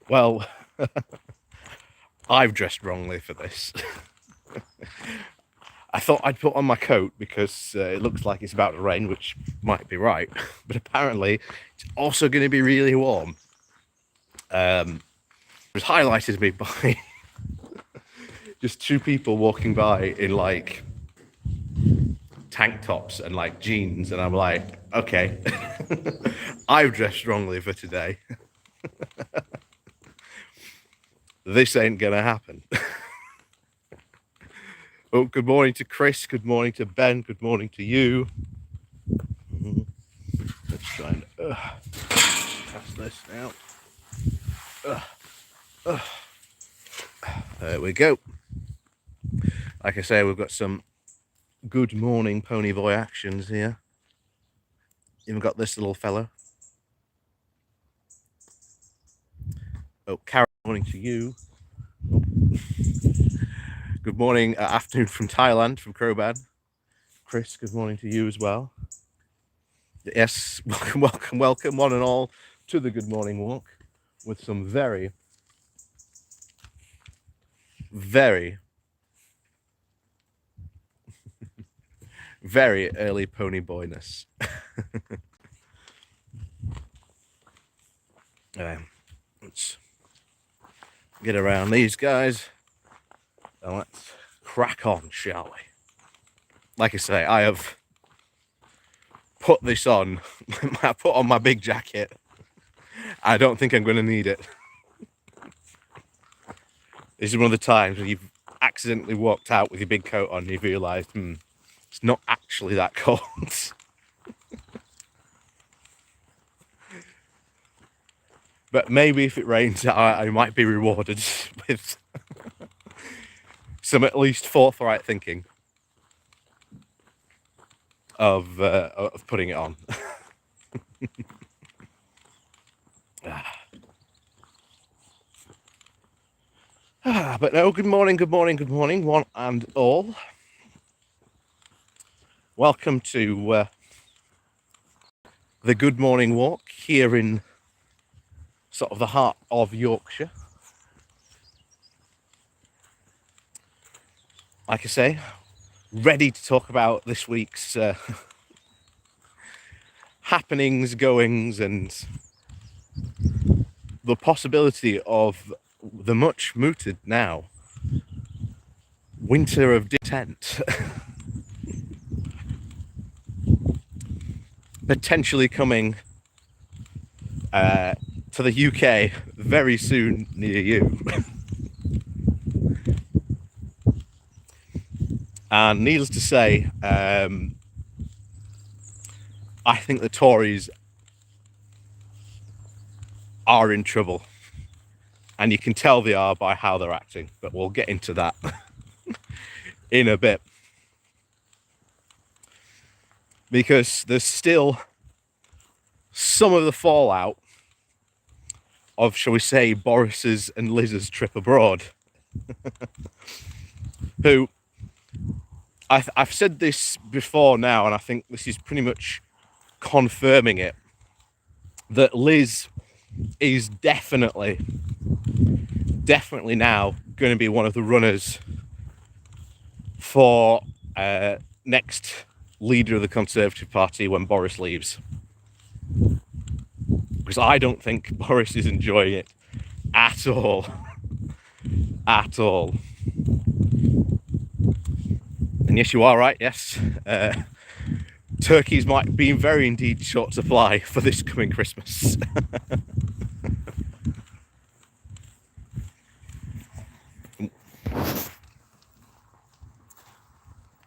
Well, I've dressed wrongly for this. I thought I'd put on my coat because it looks like it's about to rain, which might be right, but apparently it's also going to be really warm. It was highlighted me by just two people walking by in like tank tops and like jeans, and I'm like, okay, I've dressed wrongly for today. This ain't gonna happen. Oh, good morning to Chris, good morning to Ben, good morning to you. Let's try and pass this now. There we go. Like I say, we've got some good morning pony boy actions here. Even got this little fella. Oh, Karen, good morning to you. Good morning, afternoon from Thailand, from Crowbad. Chris, good morning to you as well. Yes, welcome, one and all, to the Good Morning Walk with some very, very, very early pony boyness. Let's get around these guys and let's crack on, shall we? Like I say, I have put this on. I put on my big jacket. I don't think I'm going to need it. This is one of the times when you've accidentally walked out with your big coat on and you've realised, it's not actually that cold. But maybe if it rains, I might be rewarded with some at least forthright thinking of putting it on. But no, good morning, one and all. Welcome to the Good Morning Walk here in sort of the heart of Yorkshire. Like I say, ready to talk about this week's happenings, goings, and the possibility of the much mooted now winter of discontent potentially coming to the UK very soon near you. And needless to say, I think the Tories are in trouble. And you can tell they are by how they're acting, but we'll get into that in a bit. Because there's still some of the fallout of, shall we say, Boris's and Liz's trip abroad. Who, I've said this before now, and I think this is pretty much confirming it, that Liz is definitely now going to be one of the runners for next leader of the Conservative Party when Boris leaves. Because I don't think Boris is enjoying it at all. At all. And yes, you are right, yes. Turkeys might be very indeed short supply for this coming Christmas.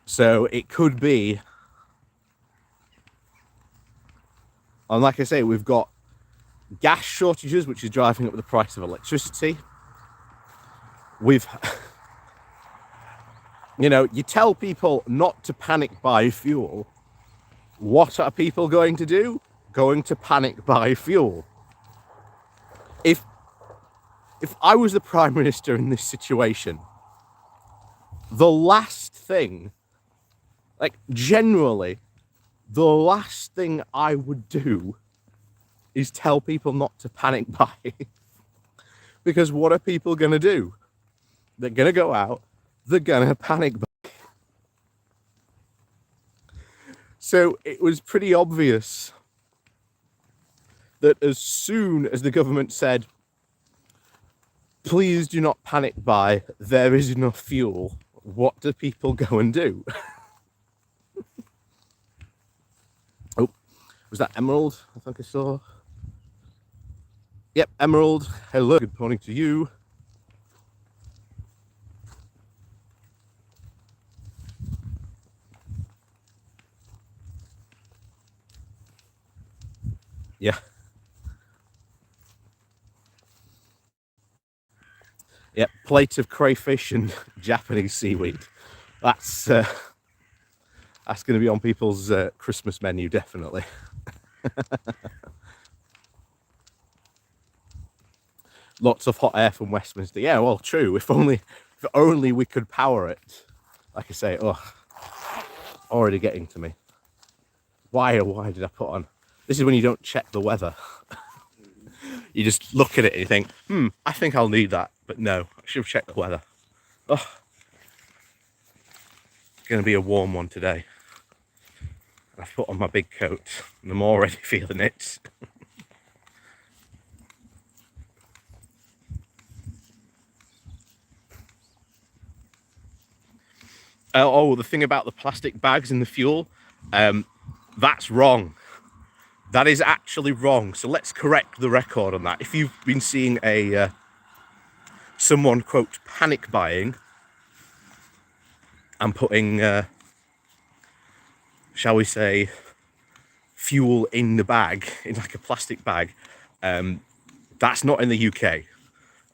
So it could be, and like I say, we've got gas shortages, which is driving up the price of electricity. We've, you tell people not to panic buy fuel. What are people going to do? Going to panic buy fuel. If I was the Prime Minister in this situation, the last thing, like generally, the last thing I would do is tell people not to panic buy. Because what are people going to do? They're going to go out, they're going to panic. So it was pretty obvious that as soon as the government said, please do not panic buy, there is enough fuel, what do people go and do? Oh, was that Emerald? I think I saw. Yep, Emerald. Hello, good morning to you. Yeah. Yep, plate of crayfish and Japanese seaweed. That's going to be on people's Christmas menu, definitely. Lots of hot air from Westminster. Yeah, well, true. If only we could power it. Like I say, already getting to me. Why did I put on? This is when you don't check the weather. You just look at it and you think, I think I'll need that. But no, I should have checked the weather. Oh, it's going to be a warm one today. I've put on my big coat and I'm already feeling it. The thing about the plastic bags in the fuel, that's wrong. That is actually wrong. So let's correct the record on that. If you've been seeing someone, quote, panic buying and putting, shall we say, fuel in the bag, in like a plastic bag, that's not in the UK. A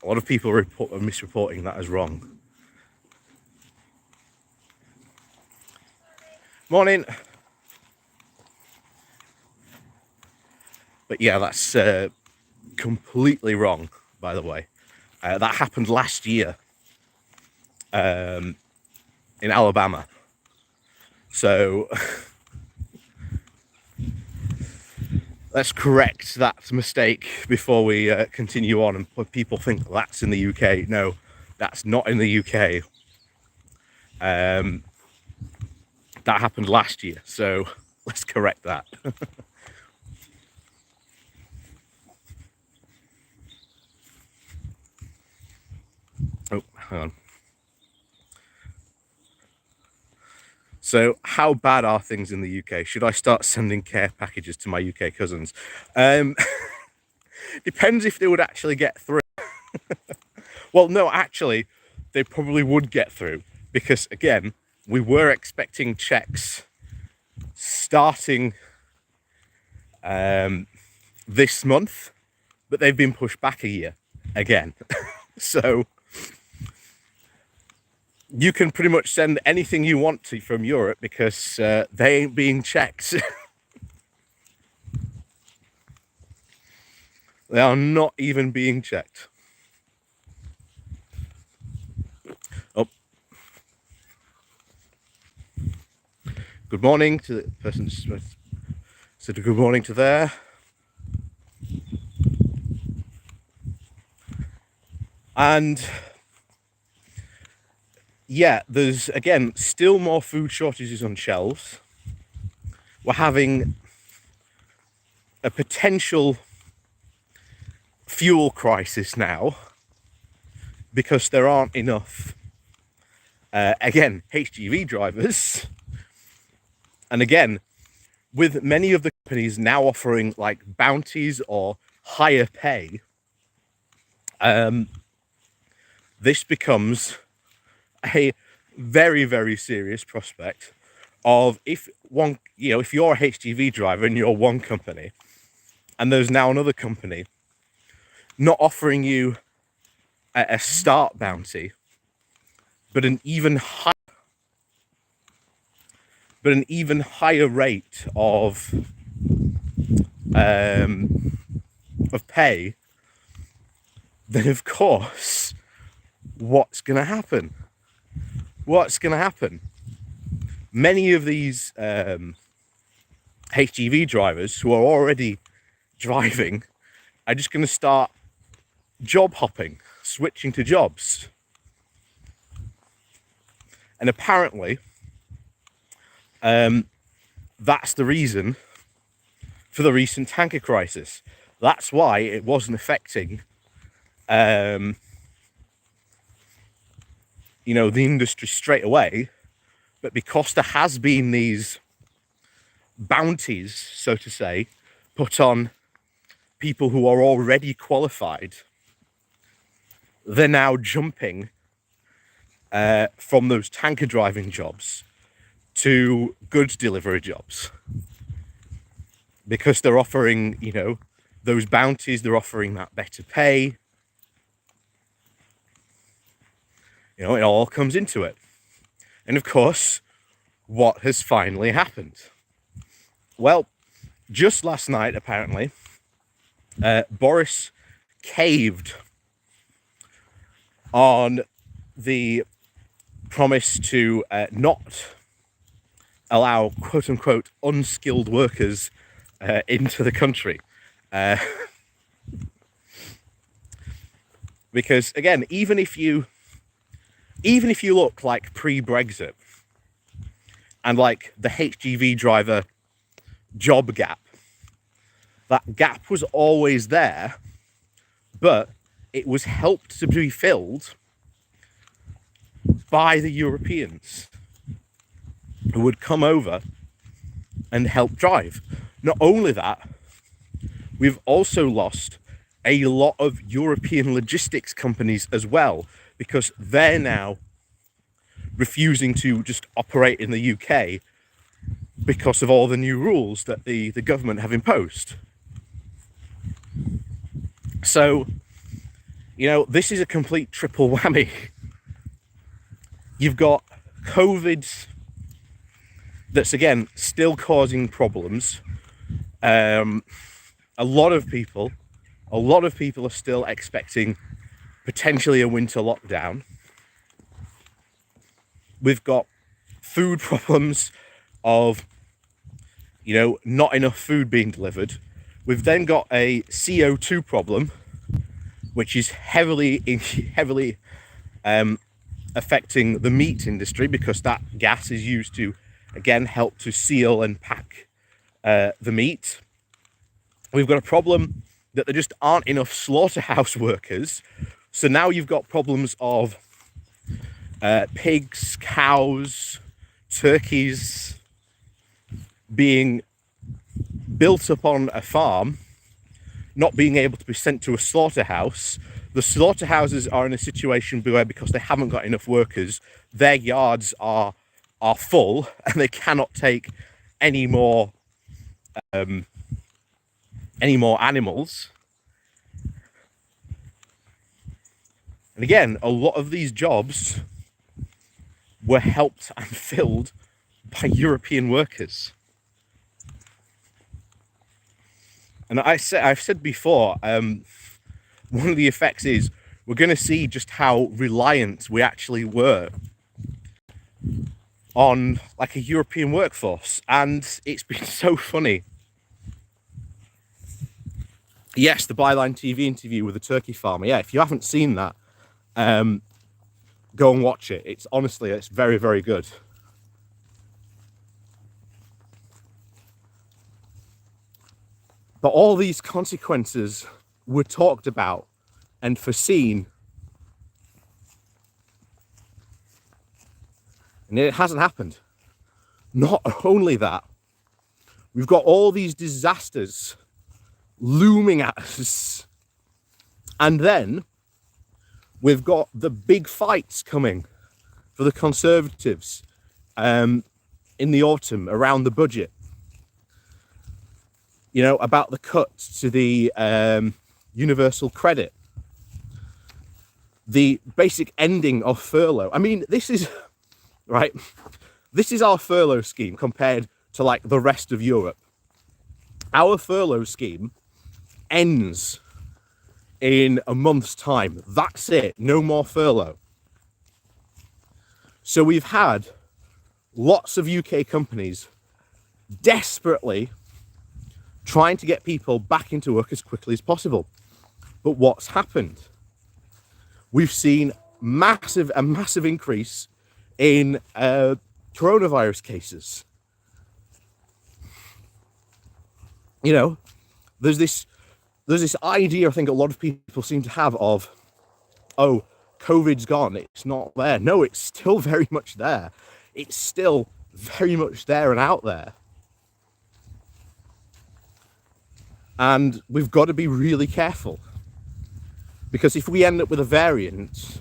lot of people are misreporting that as wrong. Morning. But yeah, that's completely wrong, by the way. That happened last year in Alabama. So let's correct that mistake before we continue on and people think that's in the UK. No, that's not in the UK. That happened last year, so let's correct that. Oh, hang on. So how bad are things in the UK? Should I start sending care packages to my UK cousins? Depends if they would actually get through. Well, no, actually, they probably would get through because, again, we were expecting checks starting this month, but they've been pushed back a year again. So you can pretty much send anything you want to from Europe because they ain't being checked. They are not even being checked. Oh. Good morning to the person who said good morning to there. And yeah, there's, again, still more food shortages on shelves. We're having a potential fuel crisis now because there aren't enough, again, HGV drivers. And again, with many of the companies now offering like bounties or higher pay, this becomes a very, very serious prospect of if you're a HGV driver and you're one company and there's now another company not offering you a start bounty, but an even higher rate of pay, then of course, what's going to happen? Many of these HGV drivers who are already driving are just going to start job hopping, switching to jobs. And apparently, that's the reason for the recent tanker crisis. That's why it wasn't affecting, the industry straight away. But because there has been these bounties, so to say, put on people who are already qualified, they're now jumping from those tanker driving jobs to goods delivery jobs, because they're offering, those bounties, they're offering that better pay. It all comes into it. And of course, what has finally happened? Well, just last night, apparently, Boris caved on the promise to not allow quote-unquote unskilled workers into the country. Because again, even if you look like pre-Brexit and like the HGV driver job gap, that gap was always there, but it was helped to be filled by the Europeans who would come over and help drive. Not only that, we've also lost a lot of European logistics companies as well, because they're now refusing to just operate in the UK because of all the new rules that the government have imposed. So, this is a complete triple whammy. You've got COVID that's, again, still causing problems. A lot of people are still expecting potentially a winter lockdown. We've got food problems of, not enough food being delivered. We've then got a CO2 problem, which is heavily affecting the meat industry, because that gas is used to, again, help to seal and pack the meat. We've got a problem that there just aren't enough slaughterhouse workers. So now you've got problems of pigs, cows, turkeys being built up on a farm, not being able to be sent to a slaughterhouse. The slaughterhouses are in a situation where, because they haven't got enough workers, their yards are full and they cannot take any more animals. And again, a lot of these jobs were helped and filled by European workers. And I've said before, one of the effects is we're going to see just how reliant we actually were on like a European workforce. And it's been so funny. Yes, the Byline TV interview with the turkey farmer. Yeah, if you haven't seen that, go and watch it. It's very, very good. But all these consequences were talked about and foreseen, and it hasn't happened. Not only that, we've got all these disasters looming at us, and then we've got the big fights coming for the Conservatives in the autumn around the budget, about the cuts to the universal credit, the basic ending of furlough. I mean, this is right. This is our furlough scheme compared to like the rest of Europe. Our furlough scheme ends in a month's time. That's it. No more furlough. So we've had lots of UK companies desperately trying to get people back into work as quickly as possible. But what's happened? We've seen a massive increase in coronavirus cases. You know, there's this idea I think a lot of people seem to have of, oh, COVID's gone, it's not there. No, it's still very much there. It's still very much there and out there. And we've got to be really careful. Because if we end up with a variant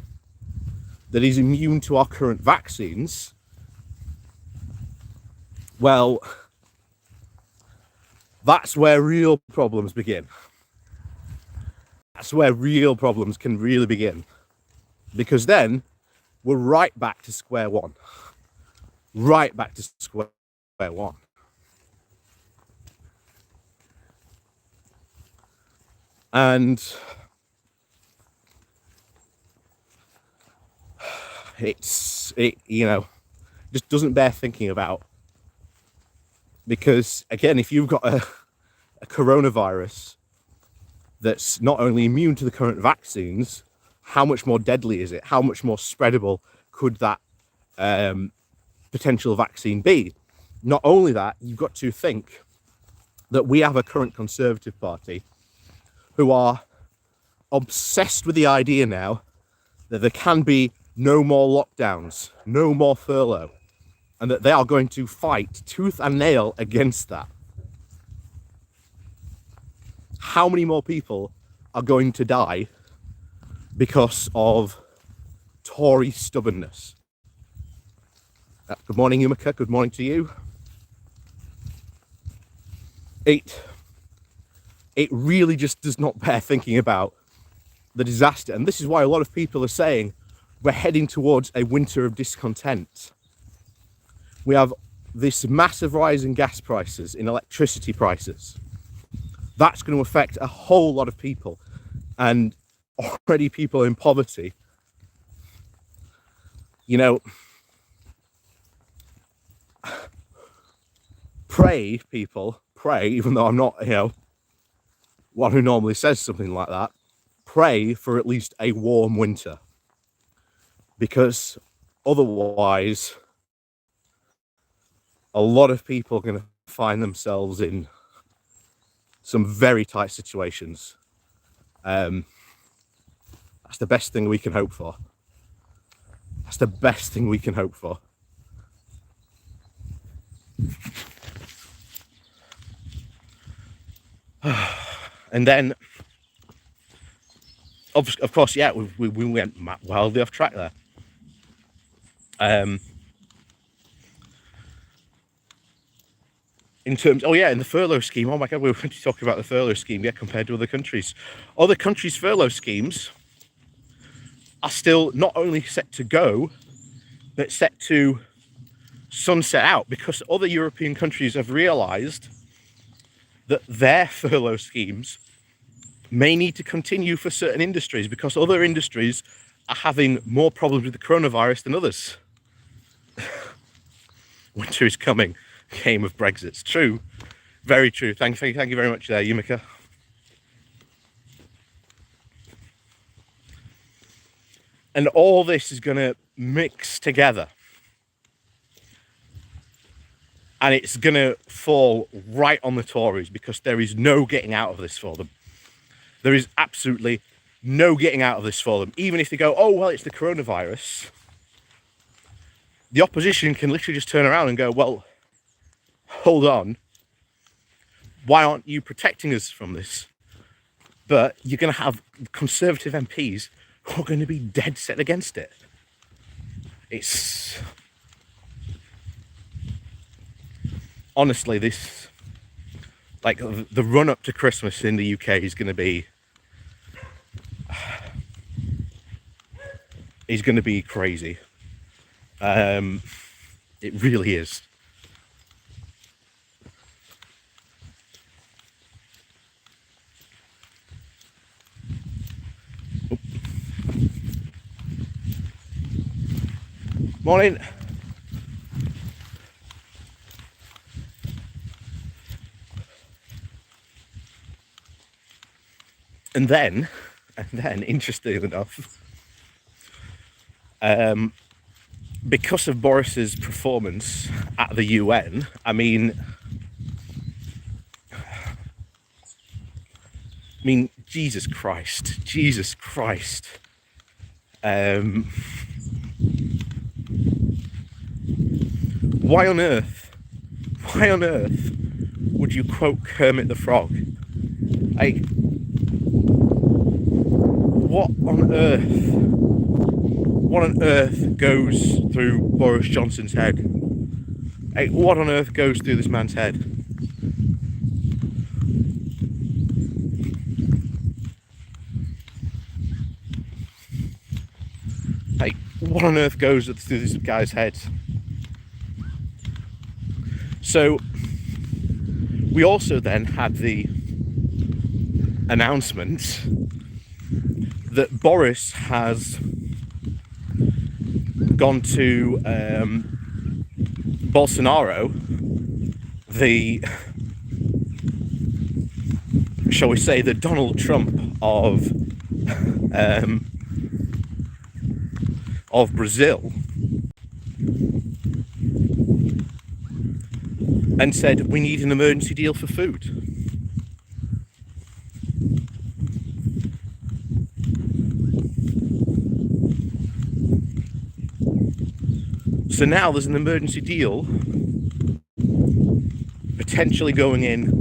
that is immune to our current vaccines, well, that's where real problems begin. That's where real problems can really begin. Because then we're right back to square one. Right back to square one. And it just doesn't bear thinking about. Because again, if you've got a coronavirus that's not only immune to the current vaccines, how much more deadly is it? How much more spreadable could that potential vaccine be? Not only that, you've got to think that we have a current Conservative Party who are obsessed with the idea now that there can be no more lockdowns, no more furlough, and that they are going to fight tooth and nail against that. How many more people are going to die because of Tory stubbornness? Good morning, Yumika. Good morning to you. It really just does not bear thinking about the disaster. And this is why a lot of people are saying we're heading towards a winter of discontent. We have this massive rise in gas prices, in electricity prices. That's going to affect a whole lot of people, and already people in poverty. You know, pray, people, pray, even though I'm not, one who normally says something like that, pray for at least a warm winter. Because otherwise, a lot of people are going to find themselves in some very tight situations. That's the best thing we can hope for. That's the best thing we can hope for. And then, of course, yeah, we went wildly off track there. In terms, in the furlough scheme, oh my God, we were talking about the furlough scheme, compared to other countries. Other countries' furlough schemes are still not only set to go, but set to sunset out, because other European countries have realised that their furlough schemes may need to continue for certain industries, because other industries are having more problems with the coronavirus than others. Winter is coming. Game of Brexit. It's true. Very true. Thank you very much there, Yumika. And all this is going to mix together. And it's going to fall right on the Tories, because there is no getting out of this for them. There is absolutely no getting out of this for them. Even if they go, oh, well, it's the coronavirus, the opposition can literally just turn around and go, well, hold on, why aren't you protecting us from this? But you're going to have Conservative MPs who are going to be dead set against it. It's... honestly, this... like, the run-up to Christmas in the UK is going to be... is going to be crazy. It really is. Morning. And then And then, interestingly enough, because of Boris's performance at the UN, I mean, Jesus Christ. Why on earth would you quote Kermit the Frog? Like, what on earth goes through Boris Johnson's head? Like, what on earth goes through this man's head? Like, what on earth goes through this guy's head? So, we also then had the announcement that Boris has gone to Bolsonaro, shall we say, the Donald Trump of Brazil, and said, we need an emergency deal for food. So now there's an emergency deal potentially going in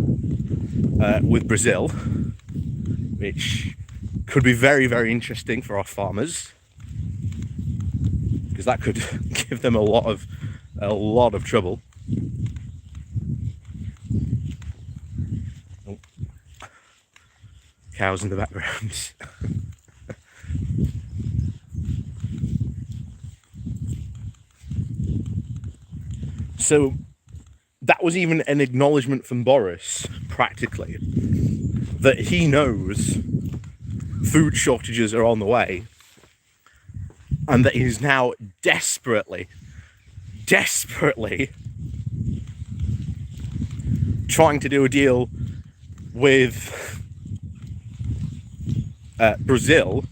with Brazil, which could be very, very interesting for our farmers, because that could give them a lot of trouble. Oh. Cows in the background. So that was even an acknowledgement from Boris, practically, that he knows food shortages are on the way, and that he's now desperately trying to do a deal with Brazil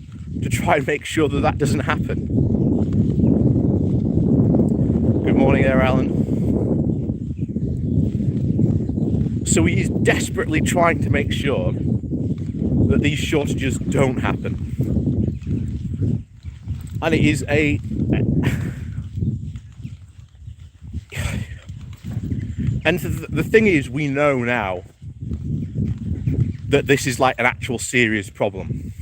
to try and make sure that that doesn't happen. Good morning there, Alan. So he's desperately trying to make sure that these shortages don't happen. And it is and the thing is, we know now that this is like an actual serious problem,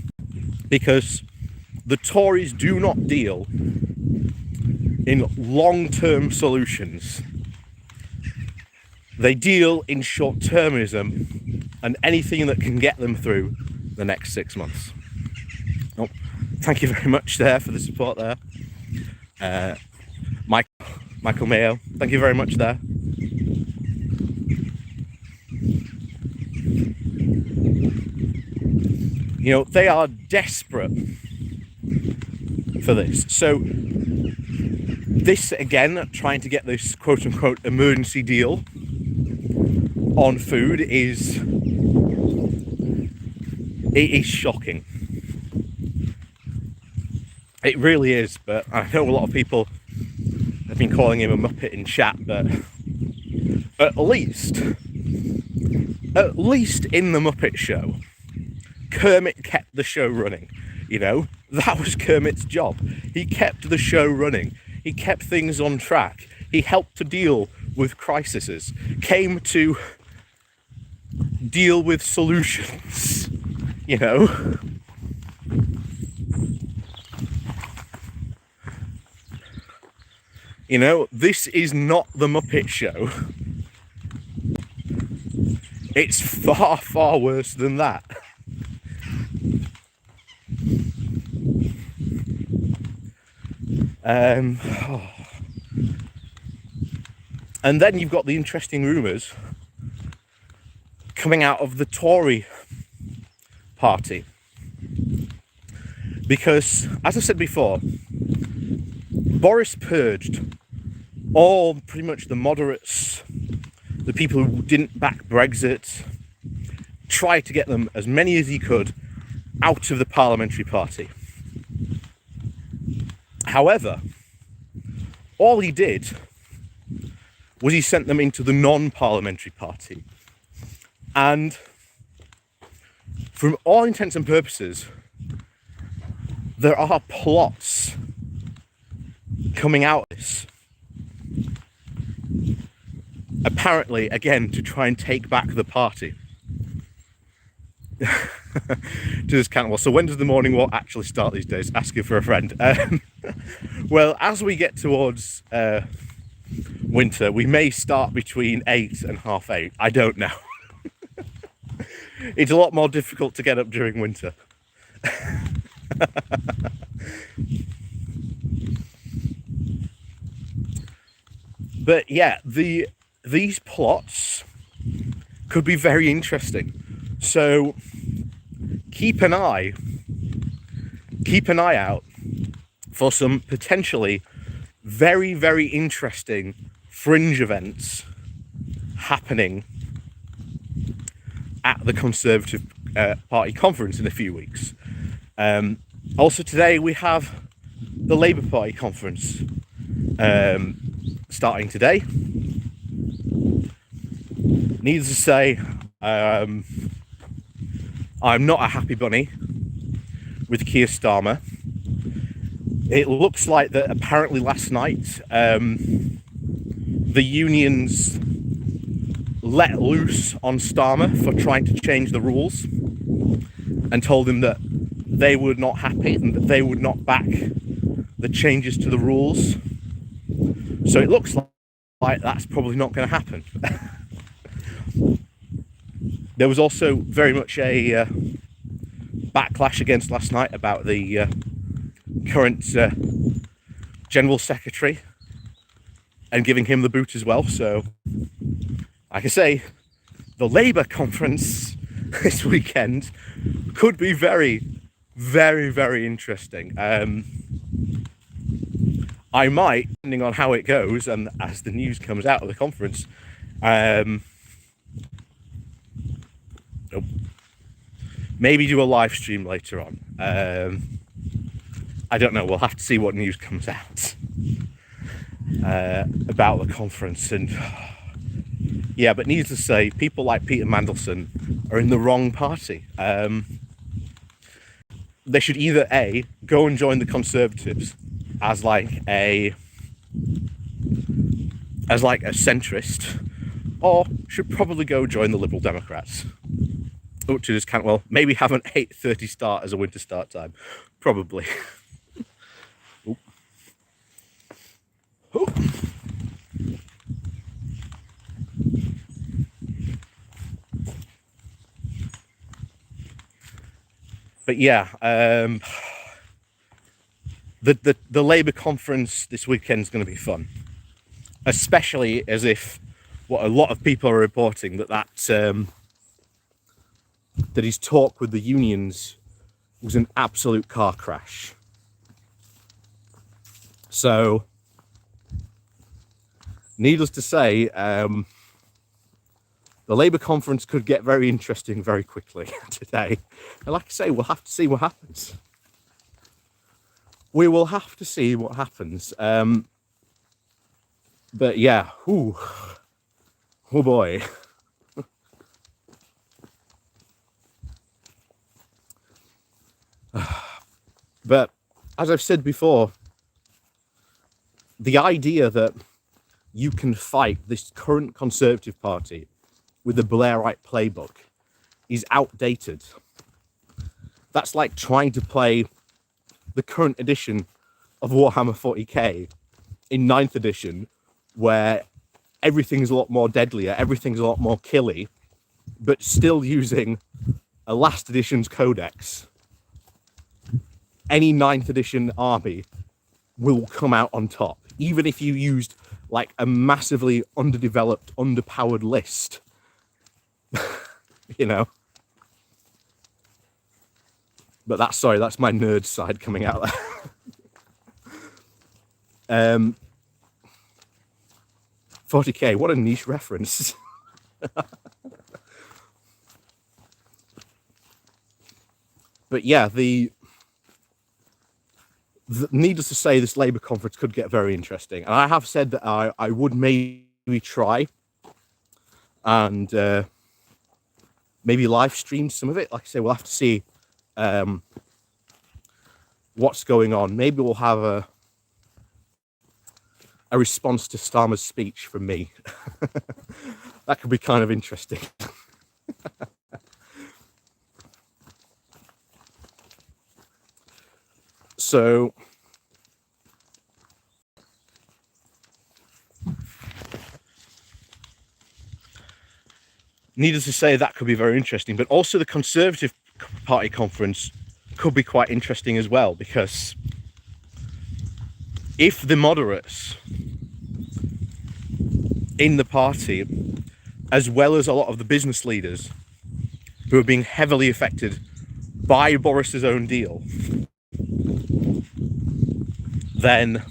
because the Tories do not deal in long-term solutions. They deal in short-termism and anything that can get them through the next 6 months. Oh, thank you very much there for the support there. Michael Mayo, thank you very much there. You know, they are desperate for this. So this, again, trying to get this quote-unquote emergency deal on food is shocking. It really is. But I know a lot of people have been calling him a muppet in chat, but at least in the Muppet Show, Kermit kept the show running. You know, that was Kermit's job. He kept the show running. He kept things on track. He helped to deal with crises, came to deal with solutions, you know. You know, this is not the Muppet Show. It's far, far worse than that. And then you've got the interesting rumours coming out of the Tory party. Because, as I said before, Boris purged all pretty much the moderates, the people who didn't back Brexit, tried to get them, as many as he could, out of the parliamentary party. However, all he did was he sent them into the non-parliamentary party. And from all intents and purposes, there are plots coming out of this. Apparently, again, to try and take back the party. To this kind of, well, so when does the morning walk actually start these days? Asking for a friend. Well, as we get towards winter, we may start between 8 and 8:30. I don't know. It's a lot more difficult to get up during winter. But yeah, these plots could be very interesting. So keep an eye out for some potentially very, very interesting fringe events happening at the Conservative Party conference in a few weeks. Also today we have the Labour Party conference starting today. Needless to say, I'm not a happy bunny with Keir Starmer. It looks like that apparently last night the unions let loose on Starmer for trying to change the rules and told him that they were not happy and that they would not back the changes to the rules. So it looks like that's probably not going to happen. There was also very much a backlash against last night about the current General Secretary and giving him the boot as well. So, like I say, the Labour conference this weekend could be very, very, very interesting. I might, depending on how it goes and as the news comes out of the conference, maybe do a live stream later on. I don't know, we'll have to see what news comes out about the conference. And yeah, but needless to say, people like Peter Mandelson are in the wrong party. They should either A, go and join the Conservatives as like a centrist, or should probably go join the Liberal Democrats. Up to this kind of, well, maybe have an 8:30 start as a winter start time, probably. Oop. Oop. But yeah, the Labour conference this weekend is going to be fun, especially as if what a lot of people are reporting that his talk with the unions was an absolute car crash. So, needless to say, the Labour conference could get very interesting very quickly today. And like I say, we'll have to see what happens. We will have to see what happens. But yeah, oh boy. But as I've said before, the idea that you can fight this current Conservative Party with the Blairite playbook is outdated. That's like trying to play the current edition of Warhammer 40k in 9th edition, where everything's a lot more deadlier, everything's a lot more killy, but still using a last edition's codex. Any 9th edition army will come out on top, even if you used like a massively underdeveloped, underpowered list. You know. But that's my nerd side coming out there. 40k, what a niche reference. But yeah, needless to say, this Labour conference could get very interesting. And I have said that I would maybe try and maybe live stream some of it. Like I say, we'll have to see what's going on. Maybe we'll have a response to Starmer's speech from me. That could be kind of interesting. So needless to say, that could be very interesting. But also the Conservative Party conference could be quite interesting as well, because if the moderates in the party, as well as a lot of the business leaders who are being heavily affected by Boris's own deal, then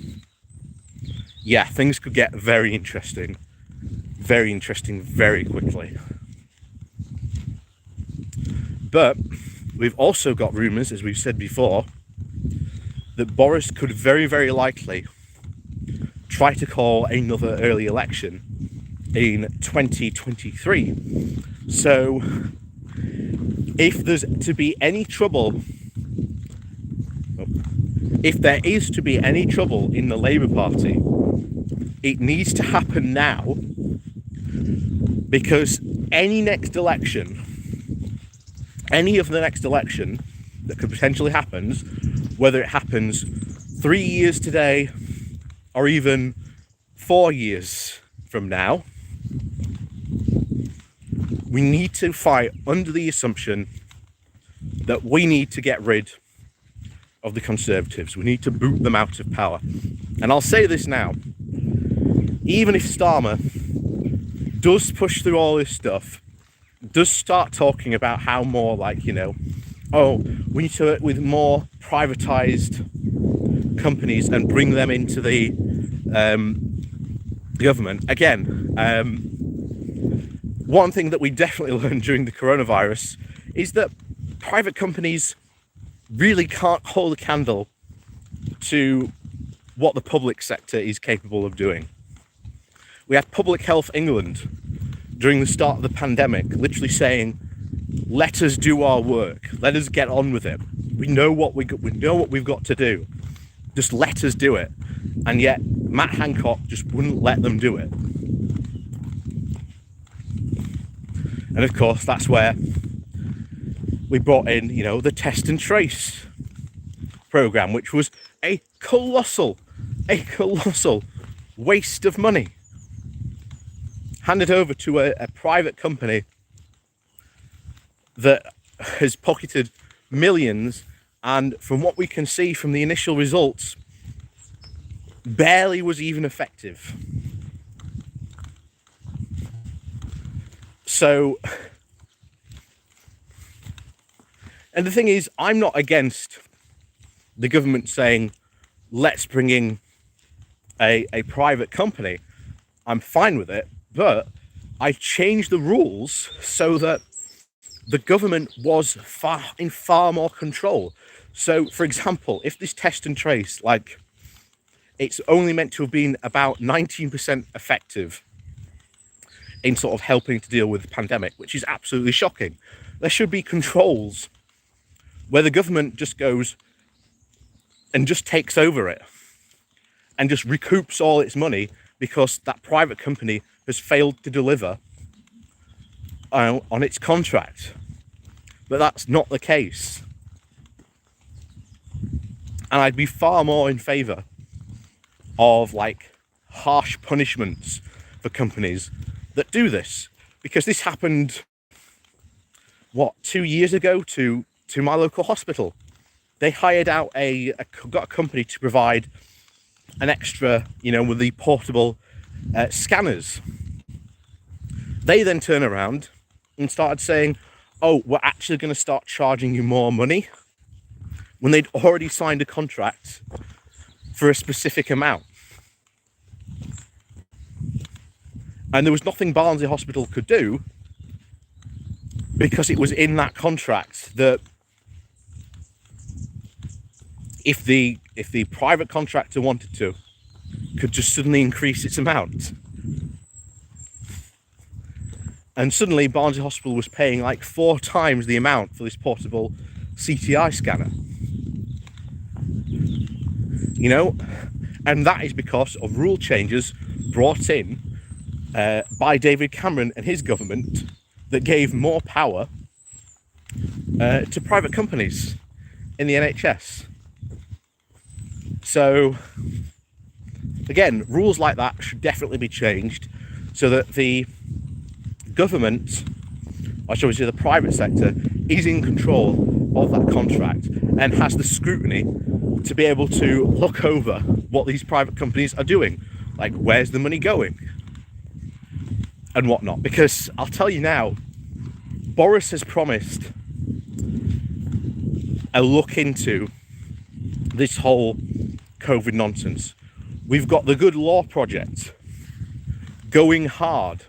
yeah, things could get very interesting very quickly. But we've also got rumours, as we've said before, that Boris could very likely try to call another early election in 2023. So if there's to be any trouble, if there is to be any trouble in the Labour Party, it needs to happen now, because any of the next election that could potentially happen, whether it happens 3 years today or even 4 years from now, we need to fight under the assumption that we need to get rid of the Conservatives. We need to boot them out of power. And I'll say this now, even if Starmer does push through all this stuff, does start talking about how more like, we need to work with more privatized companies and bring them into the government. Again, one thing that we definitely learned during the coronavirus is that private companies really can't hold a candle to what the public sector is capable of doing. We had Public Health England during the start of the pandemic literally saying, let us do our work, let us get on with it, we know what we've got to do, just let us do it. And yet Matt Hancock just wouldn't let them do it. And of course that's where we brought in, the test and trace program, which was a colossal waste of money, handed over to a private company that has pocketed millions, and from what we can see from the initial results, barely was even effective. So, and the thing is, I'm not against the government saying, let's bring in a private company. I'm fine with it, but I changed the rules so that the government was in far more control. So, for example, if this test and trace, it's only meant to have been about 19% effective in sort of helping to deal with the pandemic, which is absolutely shocking. There should be controls where the government just goes and just takes over it and just recoups all its money because that private company has failed to deliver on its contract. But that's not the case. And I'd be far more in favour of harsh punishments for companies that do this, because this happened 2 years ago to my local hospital. They hired out got a company to provide an extra, with the portable scanners. They then turn around and started saying, oh, we're actually going to start charging you more money, when they'd already signed a contract for a specific amount. And there was nothing Barnsley Hospital could do, because it was in that contract that if the private contractor wanted to, could just suddenly increase its amount. And suddenly Barnsley Hospital was paying like 4 times the amount for this portable CTI scanner. You know, and that is because of rule changes brought in by David Cameron and his government that gave more power to private companies in the NHS. So again, rules like that should definitely be changed so that the government, or shall we say the private sector, is in control of that contract and has the scrutiny to be able to look over what these private companies are doing, like where's the money going and whatnot. Because I'll tell you now, Boris has promised a look into this whole COVID nonsense. We've got the Good Law Project going hard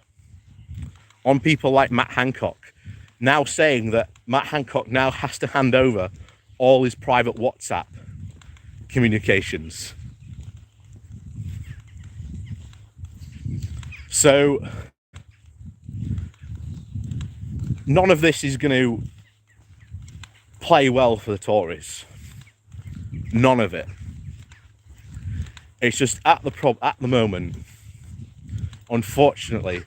on people like Matt Hancock, now saying that Matt Hancock now has to hand over all his private WhatsApp communications. So none of this is going to play well for the Tories. None of it. It's just at the moment, unfortunately,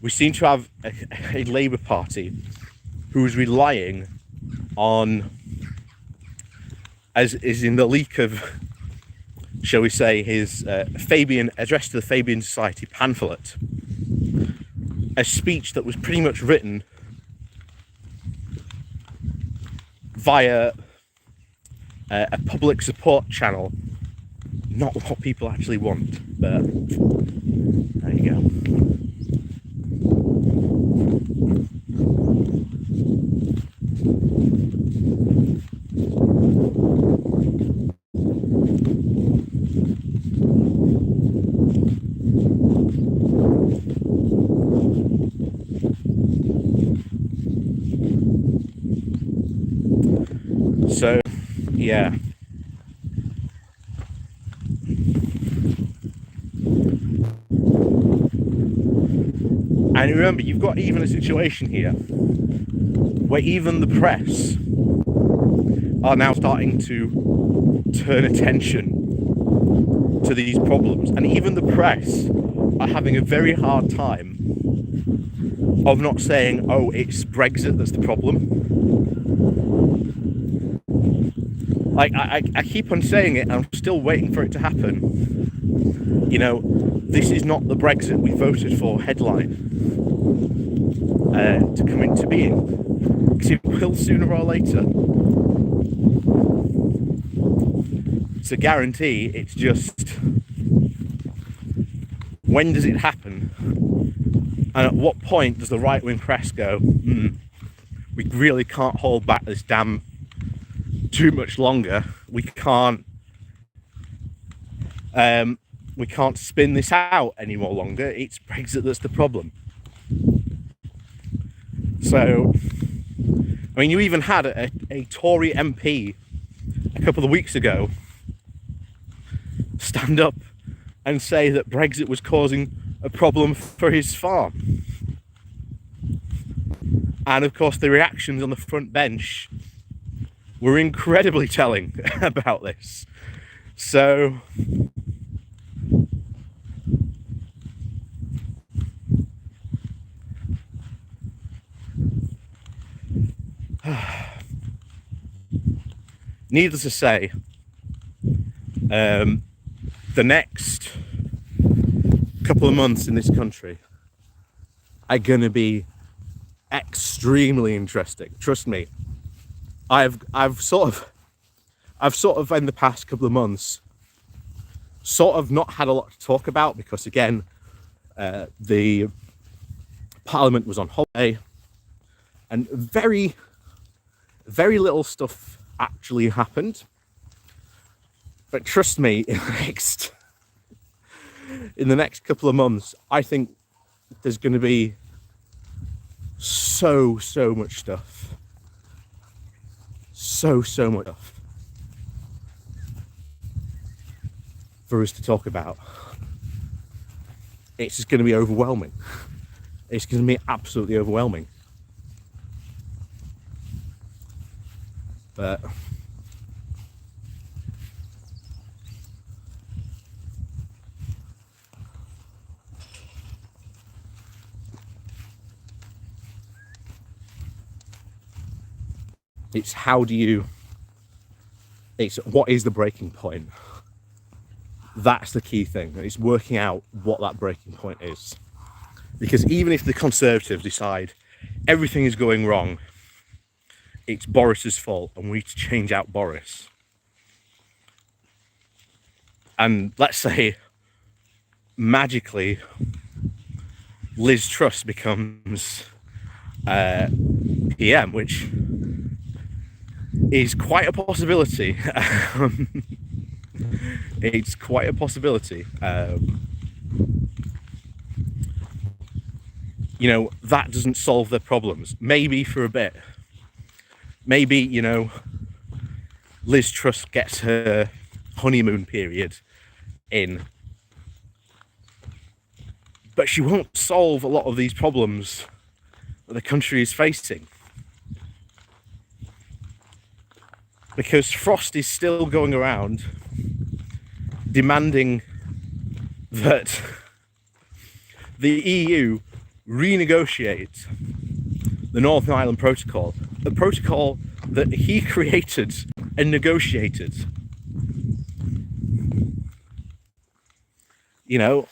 we seem to have a Labour Party who's relying on, as is in the leak of, shall we say, his Fabian address to the Fabian Society pamphlet, a speech that was pretty much written via a public support channel, not what people actually want, but there you go. So, yeah. And remember, you've got even a situation here where even the press are now starting to turn attention to these problems. And even the press are having a very hard time of not saying, oh, it's Brexit that's the problem. Like, I keep on saying it, and I'm still waiting for it to happen. You know, this is not the Brexit we voted for headline to come into being. Because it will sooner or later. It's a guarantee, it's just, when does it happen? And at what point does the right-wing press go, we really can't hold back this damn too much longer. We can't spin this out any more longer. It's Brexit that's the problem. So, I mean, you even had a Tory MP a couple of weeks ago stand up and say that Brexit was causing a problem for his farm. And of course, the reactions on the front bench were incredibly telling about this. So, needless to say, the next couple of months in this country are going to be extremely interesting. Trust me. I've sort of in the past couple of months sort of not had a lot to talk about because again, the Parliament was on holiday and very, very little stuff actually happened. But trust me, in the next couple of months, I think there's going to be so much stuff. So much stuff. for us to talk about. It's just going to be overwhelming. It's going to be absolutely overwhelming. But it's what is the breaking point? That's the key thing. It's working out what that breaking point is. Because even if the Conservatives decide everything is going wrong, it's Boris's fault and we need to change out Boris. And let's say magically Liz Truss becomes PM, which is quite a possibility. It's quite a possibility. You know, that doesn't solve their problems. Maybe for a bit. Maybe, you know, Liz Truss gets her honeymoon period in. But she won't solve a lot of these problems that the country is facing. Because Frost is still going around demanding that the EU renegotiate the Northern Ireland Protocol, the protocol that he created and negotiated. You know,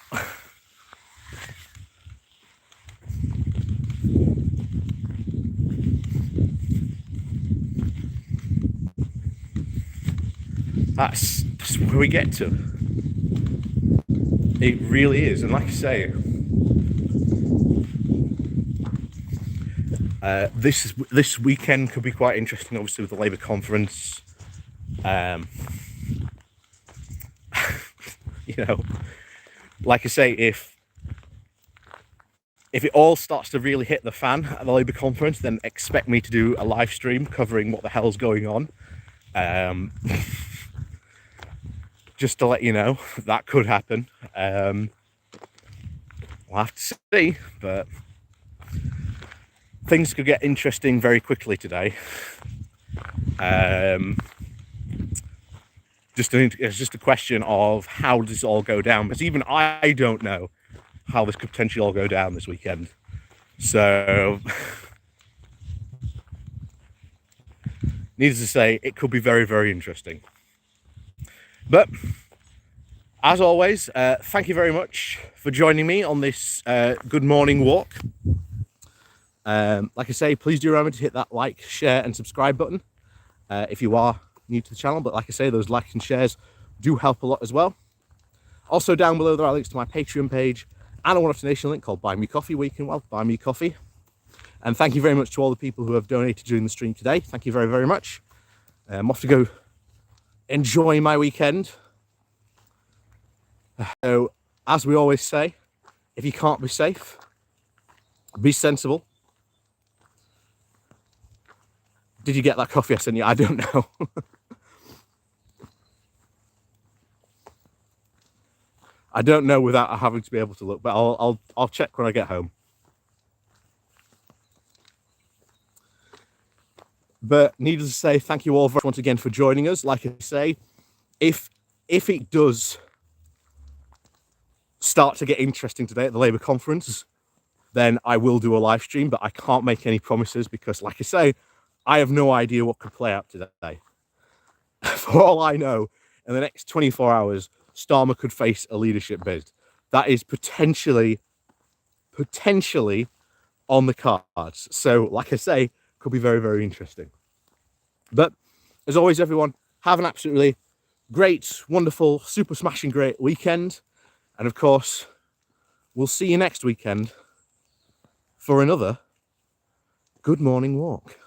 that's where we get to. It really is. And like I say, this weekend could be quite interesting, obviously, with the Labour conference. You know, like I say, if it all starts to really hit the fan at the Labour conference, then expect me to do a live stream covering what the hell's going on. Just to let you know, that could happen. We'll have to see, but things could get interesting very quickly today. It's just a question of how does this all go down, because even I don't know how this could potentially all go down this weekend. So, needless to say, it could be very, very interesting. But as always, thank you very much for joining me on this good morning walk. Like I say, please do remember to hit that like, share and subscribe button if you are new to the channel. But like I say, those likes and shares do help a lot as well. Also down below there are links to my Patreon page and a one-off donation link called Buy Me Coffee, where you can, well, buy me coffee. And thank you very much to all the people who have donated during the stream today. Thank you very, very much. I'm off to go enjoy my weekend. So, as we always say, if you can't be safe, be sensible. Did you get that coffee I sent you? I don't know. I don't know without having to be able to look, but I'll check when I get home. But needless to say, thank you all once again for joining us. Like I say, if it does start to get interesting today at the Labour conference, then I will do a live stream, but I can't make any promises because, like I say, I have no idea what could play out today. For all I know, in the next 24 hours, Starmer could face a leadership bid. That is potentially on the cards. So, like I say, could be very, very interesting. But as always, everyone, have an absolutely great, wonderful, super smashing great weekend. And of course, we'll see you next weekend for another good morning walk.